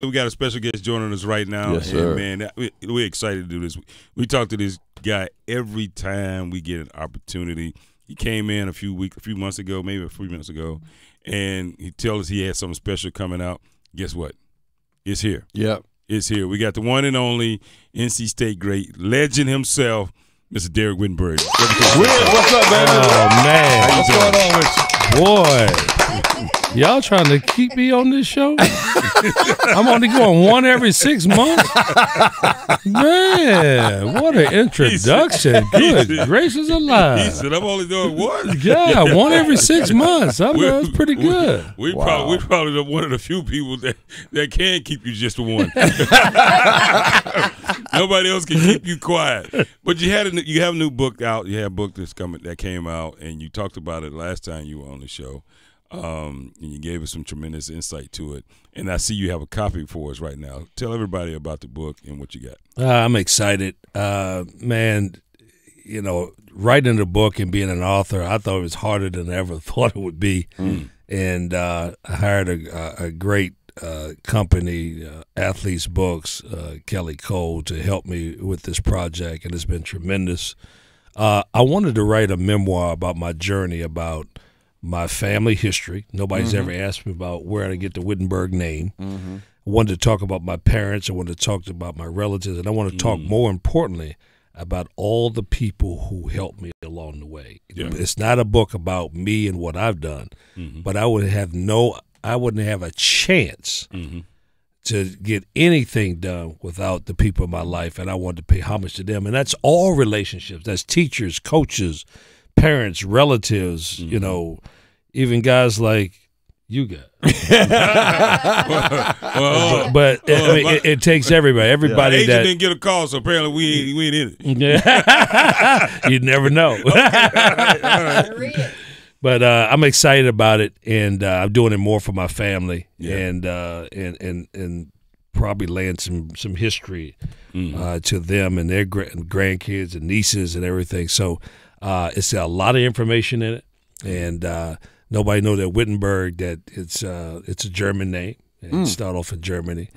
We got a special guest joining us right now. Yes, sir. And, man, we're excited to do this. We talk to this guy every time we get an opportunity. He came in a few months ago, maybe a few months ago, and he told us he had something special coming out. Guess what? It's here. Yep. It's here. We got the one and only NC State great, legend himself, Mr. Dereck Whittenberg. What's up, baby? Oh, man. What's going on with you? Boy, y'all trying to keep me on this show? I'm only going one every 6 months? Man, what an introduction. Good gracious alive. He said, I'm only doing one. Yeah, one every 6 months. That's pretty good. We probably one of the few people that can keep you just one. Nobody else can keep you quiet. But you have a new book out. You have a book that came out, and you talked about it last time you were on the show. And you gave us some tremendous insight to it. And I see you have a copy for us right now. Tell everybody about the book and what you got. I'm excited. Man, you know, writing the book and being an author, I thought it was harder than I ever thought it would be. And I hired a great company, Athletes Books, Kelly Cole, to help me with this project, and it's been tremendous. I wanted to write a memoir about my journey, about my family history. Nobody's ever asked me about where I get the Whittenberg name. I wanted to talk about my parents. I wanted to talk about my relatives. And I want to talk, more importantly, about all the people who helped me along the way. Yeah. It's not a book about me and what I've done, but I wouldn't have a chance to get anything done without the people in my life, and I wanted to pay homage to them. And that's all relationships. That's teachers, coaches, parents, relatives, you know, even guys like you guys. It takes everybody. Everybody agent that didn't get a call, so apparently we ain't in it. Yeah, you never know. All right. But I'm excited about it, and I'm doing it more for my family, and probably laying some history to them and their grandkids and nieces and everything. So it's a lot of information in it, and nobody knows that Whittenberg, that it's a German name. It started off in Germany,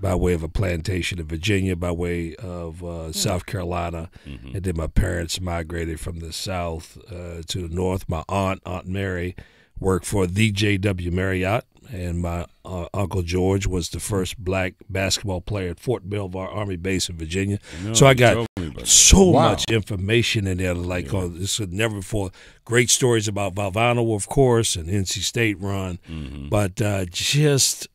by way of a plantation in Virginia, by way of South Carolina, and then my parents migrated from the south to the north. My Aunt Mary, worked for the J.W. Marriott, and my Uncle George was the first black basketball player at Fort Belvoir Army Base in Virginia. So I got so much information in there, like this was never before. Great stories about Valvano, of course, and NC State run, but just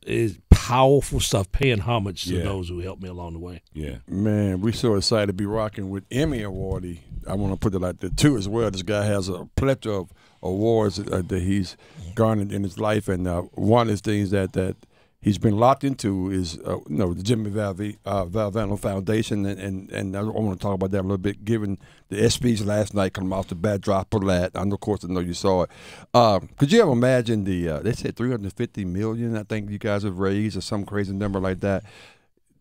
powerful stuff, paying homage to those who helped me along the way. Yeah, man, we're so excited to be rocking with Emmy awardee. I want to put it like that too as well. This guy has a plethora of awards that he's garnered in his life, and one of the things that he's been locked into is the Jimmy Valvano Foundation, and I want to talk about that a little bit, given the ESPYs last night coming off the backdrop of that. Of course, I know you saw it. Could you ever imagine they said $350 million, I think you guys have raised, or some crazy number like that.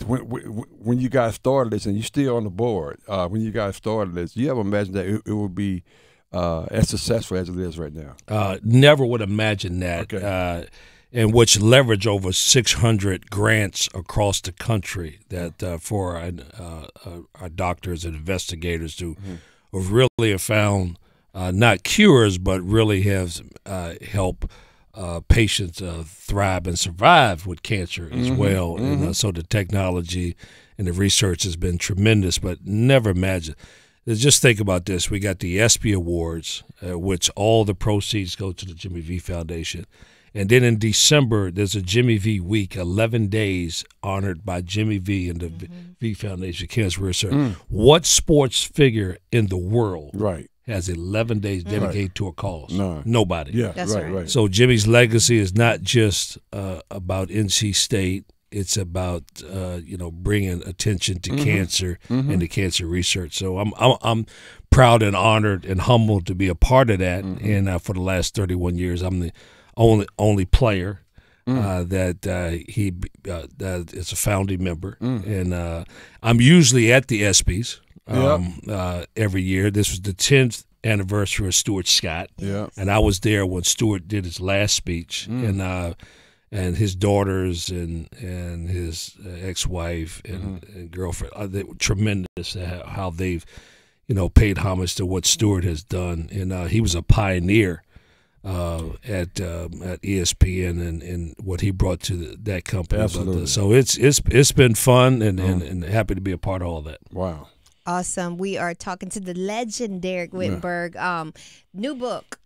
When you guys started this, and you're still on the board, when you guys started this, you ever imagine that it would be as successful as it is right now? Never would imagine that. And which leverage over 600 grants across the country that for our doctors and investigators who really have found not cures, but really have helped patients thrive and survive with cancer as well. And so the technology and the research has been tremendous, but never imagine. Just think about this. We got the ESPY Awards, which all the proceeds go to the Jimmy V Foundation. And then in December, there's a Jimmy V Week, 11 days honored by Jimmy V and the V Foundation Cancer Research. What sports figure in the world has 11 days dedicated to a cause? Nobody. Yeah, that's right. So Jimmy's legacy is not just about NC State. It's about bringing attention to cancer and to cancer research. So I'm proud and honored and humbled to be a part of that. And for the last 31 years, I'm the only player that is a founding member, and I'm usually at the ESPYs every year. This was the 10th anniversary of Stuart Scott, and I was there when Stuart did his last speech, and and his daughters and his ex-wife and girlfriend. They were tremendous at how they've, paid homage to what Stewart has done. And he was a pioneer at ESPN and what he brought to that company. Absolutely. So it's been fun and happy to be a part of all that. Wow. Awesome. We are talking to the legend Dereck Whittenburg. New book,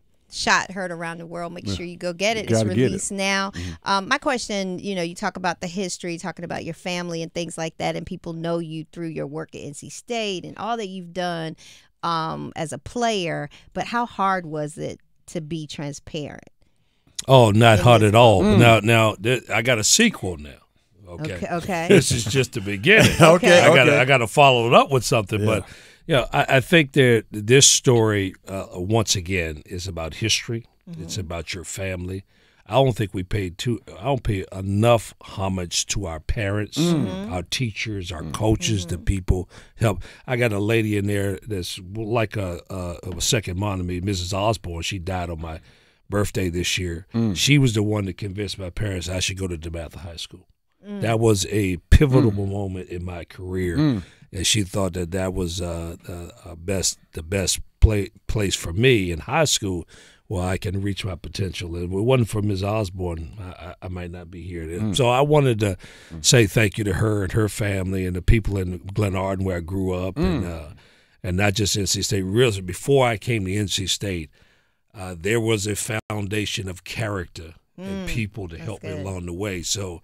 Heard Around the World. Make sure you go get it. It's released now. My question, you talk about the history, talking about your family and things like that, and people know you through your work at NC State and all that you've done as a player. But how hard was it to be transparent? Oh, not hard at all. Now I got a sequel now. Okay. This is just the beginning. Okay. I got to follow it up with something. But I think that this story once again is about history. It's about your family. I don't think I don't pay enough homage to our parents, our teachers, our coaches, the people help. I got a lady in there that's like a second mom to me, Mrs. Osborne. She died on my birthday this year. She was the one that convinced my parents I should go to DeMatha High School. That was a pivotal moment in my career, and she thought that was the best place for me in high school where I can reach my potential. And if it wasn't for Ms. Osborne, I might not be here. So I wanted to say thank you to her and her family and the people in Glen Arden where I grew up, and not just NC State. Really, before I came to NC State, there was a foundation of character and people to help me along the way. So.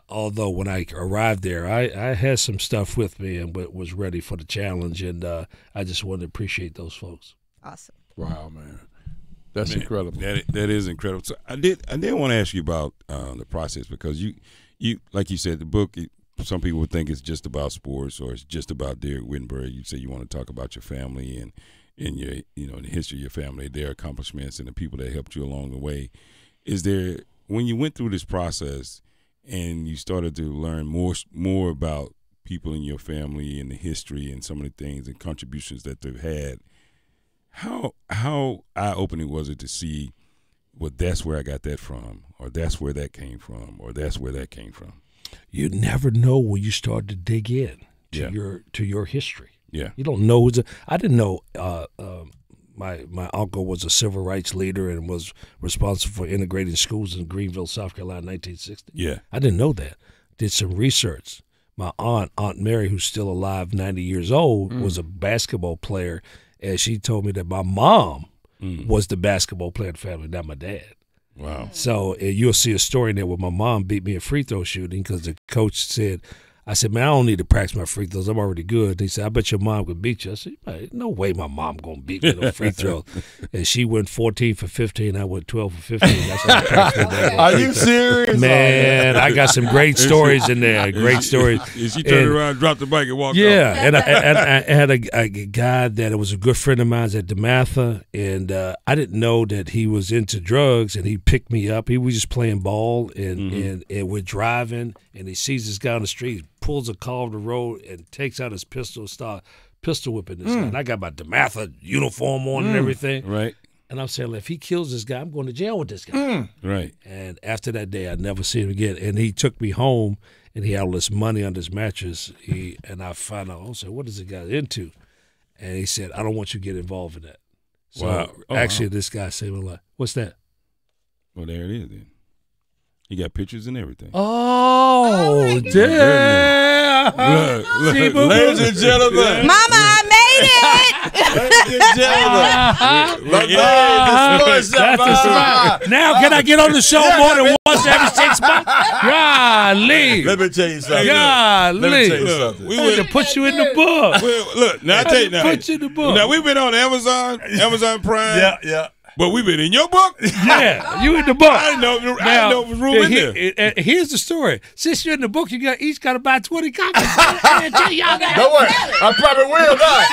Although when I arrived there, I had some stuff with me and was ready for the challenge, and I just wanted to appreciate those folks. Awesome. Wow, man. That's incredible. That is incredible. So I did want to ask you about the process, because you like you said, the book, some people would think it's just about sports or it's just about Dereck Whittenberg. You say you want to talk about your family and your the history of your family, their accomplishments, and the people that helped you along the way. Is there, when you went through this process and you started to learn more about people in your family and the history and some of the things and contributions that they've had, how eye-opening was it to see, well, that's where I got that from, or that's where that came from, or that's where that came from? You never know when you start to dig in to your history. Yeah, you don't know. I didn't know. My uncle was a civil rights leader and was responsible for integrating schools in Greenville, South Carolina, in 1960. Yeah. I didn't know that. Did some research. My Aunt Mary, who's still alive, 90 years old, was a basketball player, and she told me that my mom was the basketball player in the family, not my dad. Wow. So you'll see a story in there where my mom beat me in free throw shooting because the coach said, I said, man, I don't need to practice my free throws. I'm already good. And he said, I bet your mom could beat you. I said, no way my mom going to beat me in free throws. And she went 14 for 15. I went 12 for 15. That's how I practiced that. Are you serious? Man, I got some great stories in there. Great stories. And she turned around, dropped the bike, and walked off. And I had a guy that was a good friend of mine at DeMatha, and I didn't know that he was into drugs, and he picked me up. He was just playing ball, and we're driving, and he sees this guy on the street, pulls a car off the road and takes out his pistol, start pistol whipping this guy. And I got my DeMatha uniform on and everything. Right. And I'm saying, if he kills this guy, I'm going to jail with this guy. Right. And after that day, I never seen him again. And he took me home, and he had all this money under his mattress. And I found out, I said, what is the guy into? And he said, I don't want you to get involved in that. So actually, this guy saved my life. What's that? Well, there it is then. He got pictures and everything. Oh, damn. Look, ladies and gentlemen. Mama, I made it. Ladies and gentlemen. Now, can I get on the show more than once every 6 months? Golly. Let me tell you something. Golly. Let me tell you something. We want to put you in the book. Well, look, now I tell you now. Put you in the book. Now, we've been on Amazon Prime. Yeah. But we've been in your book? Yeah, you in the book. I didn't know there was room in there. Here's the story. Since you're in the book, you each got to buy 20 copies. Don't worry. I probably will not.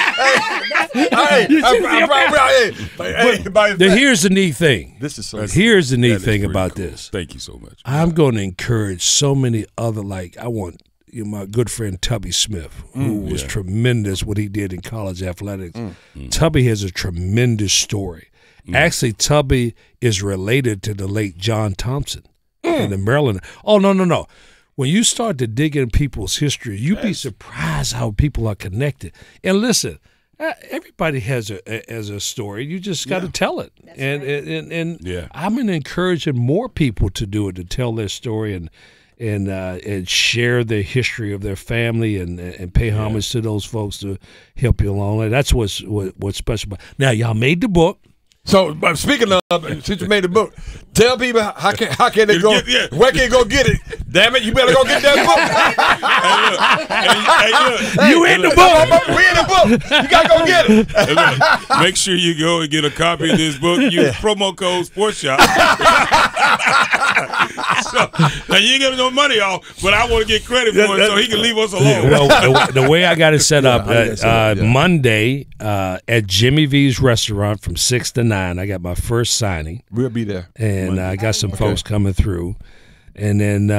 Here's the neat thing. Here's the neat thing about cool. this. Thank you so much. I'm going to encourage so many other, I want my good friend Tubby Smith, who was tremendous what he did in college athletics. Tubby has a tremendous story. Actually, Tubby is related to the late John Thompson. and the Maryland. Oh, no. When you start to dig in people's history, you'd be surprised how people are connected. And listen, everybody has a story. You just got to tell it. And I'm encouraging more people to do it, to tell their story and share the history of their family and pay homage to those folks to help you along. That's what's special about. Now, y'all made the book. So, speaking of, since you made the book, tell people how can they go? Where can they go get it? Damn it, you better go get that book. You in the book. We in the book. You got to go get it. Look, make sure you go and get a copy of this book. Use promo code SportsShop. So, now, you ain't getting no money off, but I want to get credit for it so he can leave us alone. Well, the way I got it set up, Monday at Jimmy V's restaurant from 6 to 9, I got my first signing. We'll be there. And I got some folks coming through. And then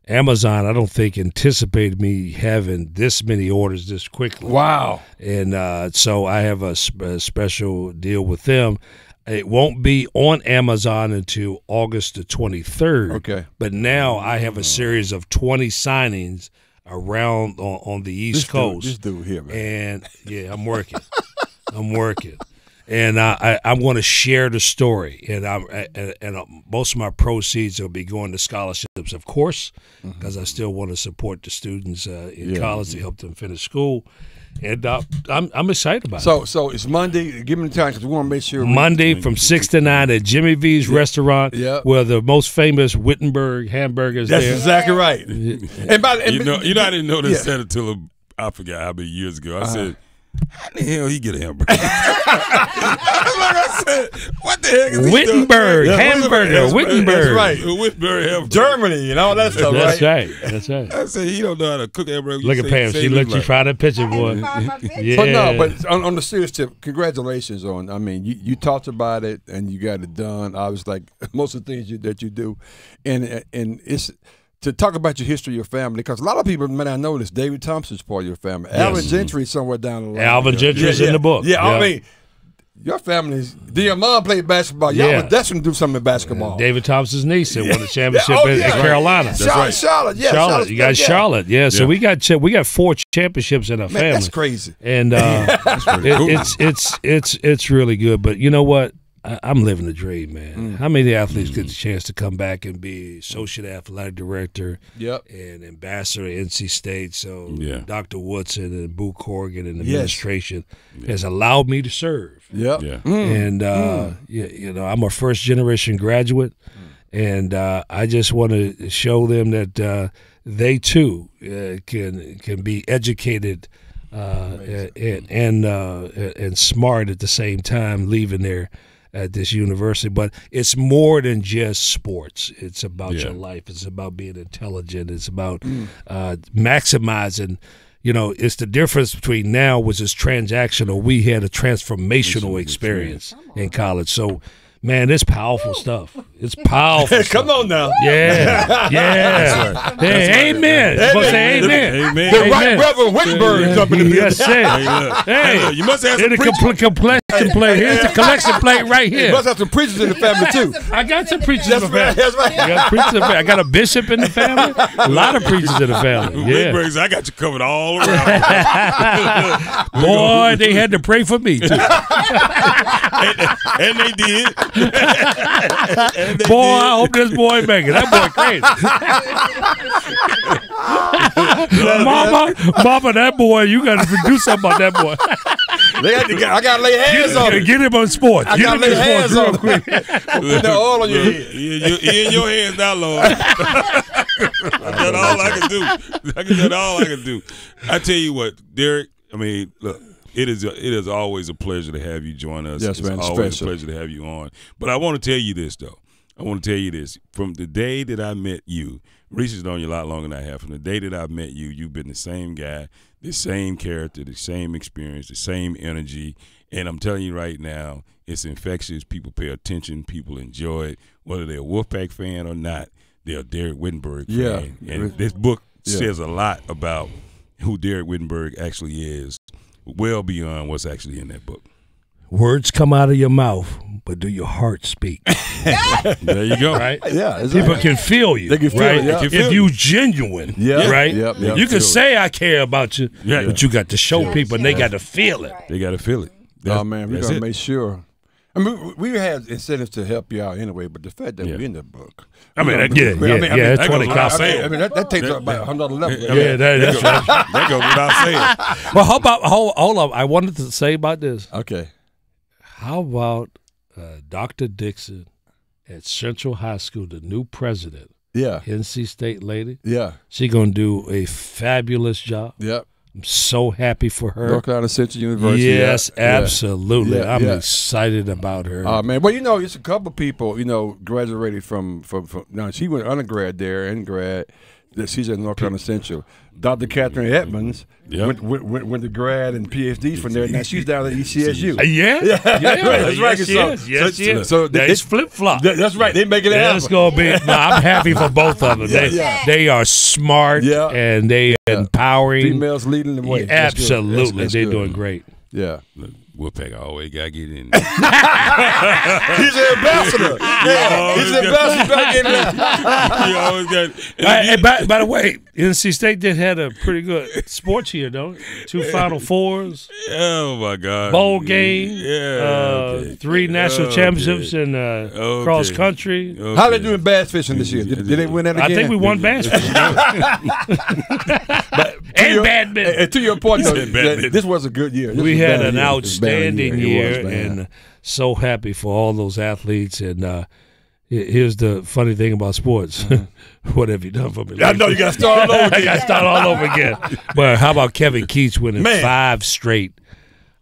Amazon, I don't think, anticipated me having this many orders this quickly. Wow. And so I have a special deal with them. It won't be on Amazon until August the 23rd. Okay. But now I have a series of 20 signings around on the East Coast. This dude here, man. And, I'm working. And I'm going to share the story, and most of my proceeds will be going to scholarships, of course, because I still want to support the students in college to help them finish school. And I'm excited about it. So it's Monday. Give me the time because we want to make sure. Monday from 6 to 9 at Jimmy V's restaurant, where the most famous Whittenberg hamburgers. That's there. exactly right. I didn't know this said it till I forgot how many years ago. I said, how the hell he get a hamburger? Like I said, what the heck is he Whittenberg hamburger? Whittenberg. That's right. Whittenberg hamburger. Germany and all that stuff, That's right? That's right. I said he don't know how to cook hamburger. Look at Pam. She looked. She tried that picture, boy. Yeah. But on the serious tip, congratulations on. I mean, you talked about it and you got it done. I was like most of the things that you do, and it's. To talk about your history of your family, because a lot of people may not know this. David Thompson's part of your family. Yes. Alvin Gentry somewhere down the line. Alvin Gentry's in the book. Yeah, I mean, your family's. Did your mom play basketball? Y'all was destined to do something in basketball. David Thompson's niece won the championship in Carolina. That's right. Charlotte. You got Charlotte. Yeah. So we got 4 championships in our family. That's crazy. And it's really good. But you know what? I'm living the dream, man. How many athletes get the chance to come back and be associate athletic director and ambassador at NC State? So Dr. Woodson and Boo Corrigan and the administration has allowed me to serve. And, I'm a first-generation graduate, and I just want to show them that they, too, can be educated and smart at the same time leaving there at this university. But it's more than just sports. It's about your life. It's about being intelligent. It's about maximizing. It's the difference between now, which is transactional. We had a transformational experience in college. So, man, it's powerful stuff. It's powerful. Come on now. Yeah. Hey, amen. Supposed to say amen. The right Reverend Whittenberg is up in the building. Yes, sir. Hey, you must have some collection plate. Here's the collection plate right here. You must have some preachers in the family, too. I got some preachers in the family. That's right. I got a bishop in the family. A lot of preachers in the family. Yeah. Whittenbergs, I got you covered all around. Boy, they had to pray for me, too. and they did. Boy, I hope this boy make it. That boy crazy. Mama, that boy, you got to do something about that boy. I got to lay hands on him. Get him on sports. I got to lay hands on him. Put the oil on your head. In your hands now, Lord. That's all I can do. That's all I can do. I tell you what, Dereck, I mean, look. It is always a pleasure to have you join us. Yes, man. It's always a pleasure to have you on. But I want to tell you this, though. From the day that I met you, Reese has known you a lot longer than I have. From the day that I met you, you've been the same guy, the same character, the same experience, the same energy. And I'm telling you right now, it's infectious. People pay attention. People enjoy it. Whether they're a Wolfpack fan or not, they're a Dereck Whittenburg fan. And this book says a lot about who Dereck Whittenburg actually is. Well beyond what's actually in that book. Words come out of your mouth, but do your heart speak? There you go. Right? Yeah, People can feel you. They can feel right? it, yeah. If you genuine, right? You can say I care about you, but you got to show people, and they got to feel it. They got to feel it. Oh man, we gotta make sure. I mean, we had incentives to help you out anyway, but the fact that we're in the book, I mean, it's 20 copies. I mean, that takes up about another level. That's right. That goes without saying. Well, how about hold up? I wanted to say about this. Okay. How about Dr. Dixon at Central High School, the new president? Yeah. NC State lady. Yeah. She gonna do a fabulous job. Yep. I'm so happy for her. North Carolina Central University. Yes, absolutely. Yeah, I'm excited about her. Man, well, it's a couple people, graduated from now she went undergrad there and grad. She's at North Carolina Central. Dr. Catherine Edmonds went to grad and PhD from there. Now she's down at ECSU. That's right. Yes. So it's flip flop. That's right. They make it happen. It's gonna be. No, I'm happy for both of them. They are smart and they are empowering. Females leading the way. Absolutely, they're doing great. Yeah. Wolfpack always got to get in. He's an ambassador. He's an ambassador back in there. He always got. By the way, NC State did had a pretty good sports year, don't it? 2 Final Fours. Oh my God. Bowl game. 3 national championships in cross country. Okay. How they doing bass fishing this year? Did they win that again? I think we won bass fishing. And badminton. And to your point, though, this was a good year. We had an outstanding year, and so happy for all those athletes. And here's the funny thing about sports. What have you done for me? I know you got to start all over again. I got to start all over again. But how about Kevin Keats winning 5 straight?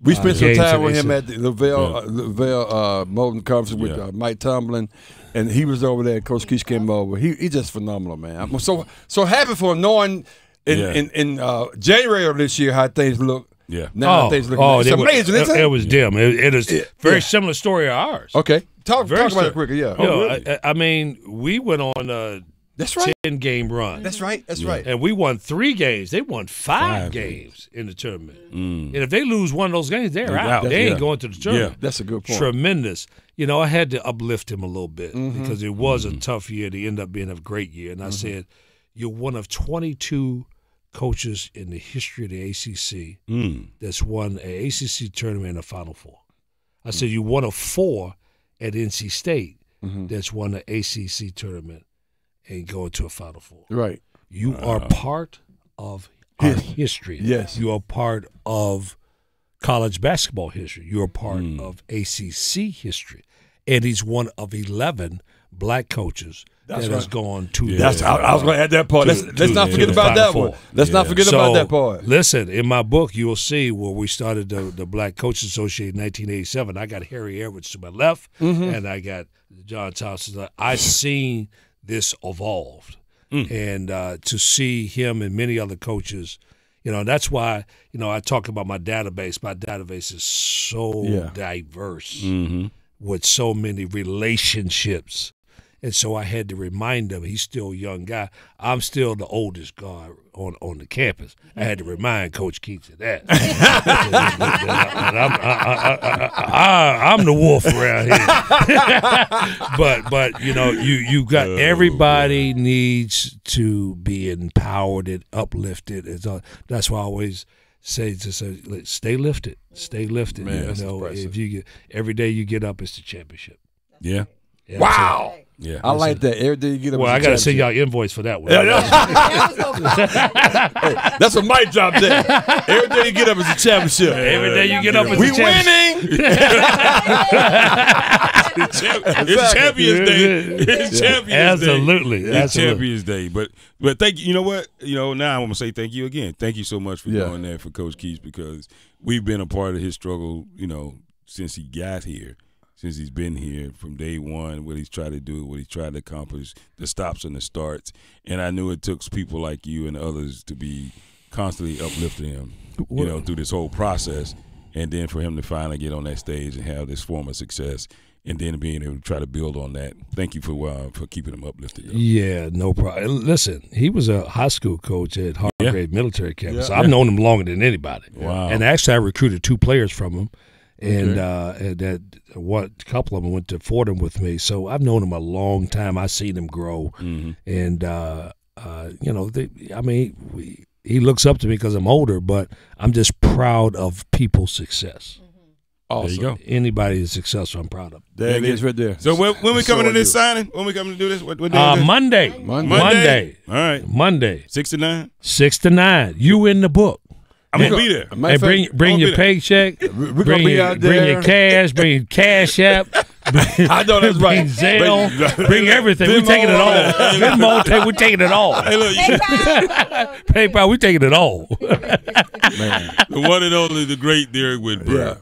We spent some time with him at the Lavelle Moulton Conference with Mike Tomlin, and he was over there. Coach Keats came over. He's just phenomenal, man. I'm so happy for him, knowing in January of this year how things look. Yeah. Now things look amazing, isn't it? It was dim. It is a very similar story of ours. Okay. Talk about it quicker, really? I mean, we went on a 10-game run. That's right. And we won 3 games. They won 5 games in the tournament. And if they lose one of those games, they're out. They ain't going to the tournament. Yeah, that's a good point. Tremendous. I had to uplift him a little bit because it was a tough year to end up being a great year. And I said, you're one of 22 coaches in the history of the ACC that's won an ACC tournament and a Final Four. I said, you're one of 4 at NC State that's won the ACC tournament and going to a Final Four. Right. You are part of our history. Yes. You are part of college basketball history. You are part of ACC history. And he's one of 11 black coaches that has gone to I was going to add that part. Let's not forget about that one. Let's not forget about that part. Listen, in my book, you will see where we started the Black Coaches Association in 1987. I got Harry Edwards to my left, and I got John Thompson. I seen this evolved. And to see him and many other coaches, that's why, I talk about my database. My database is so diverse with so many relationships. And so I had to remind him, he's still a young guy. I'm still the oldest guy on the campus. I had to remind Coach Keats of that. I'm the wolf around here. but you got everybody needs to be empowered and uplifted. That's why I always say stay lifted. Stay lifted. Man, if every day you get up, it's the championship. Yeah. Wow. Yeah, I like that. Every day you get up. Well, I got to send y'all invoice for that one. That's what Mike dropped there. Every day you get up is a championship. Every day you get up is a championship. We winning. It's Champions Day. It's Champions Day. Absolutely. It's Champions Day. But thank you. You know what? Now I want to say thank you again. Thank you so much for doing that for Coach Keats, because we've been a part of his struggle, since he got here. Since he's been here from day one, what he's tried to do, what he's tried to accomplish, the stops and the starts. And I knew it took people like you and others to be constantly uplifting him, through this whole process. And then for him to finally get on that stage and have this form of success, and then being able to try to build on that. Thank you for keeping him uplifted. Yeah, no problem. Listen, he was a high school coach at Hargrave Military Campus. I've known him longer than anybody. Wow. And actually I recruited 2 players from him. and that what couple of them went to Fordham with me. So I've known them a long time. I see them grow, and you know, he looks up to me because I'm older, but I'm just proud of people's success. Awesome. There you go. Anybody that's successful, I'm proud of. There it is right there. So when we coming to this signing? When we coming to do this? What day is this? Monday. Monday. All right. Monday. 6 to 9? 6 to 9. You in the book. I'm going to be there. And bring your paycheck. Bring your cash. Bring your Cash App. I know that's right. Bring Zelle. Bring everything. We're taking it all. We're taking it all. Hey, look. PayPal, we're taking it all. Man. The one and only, the great Dereck Whittenberg. Yeah.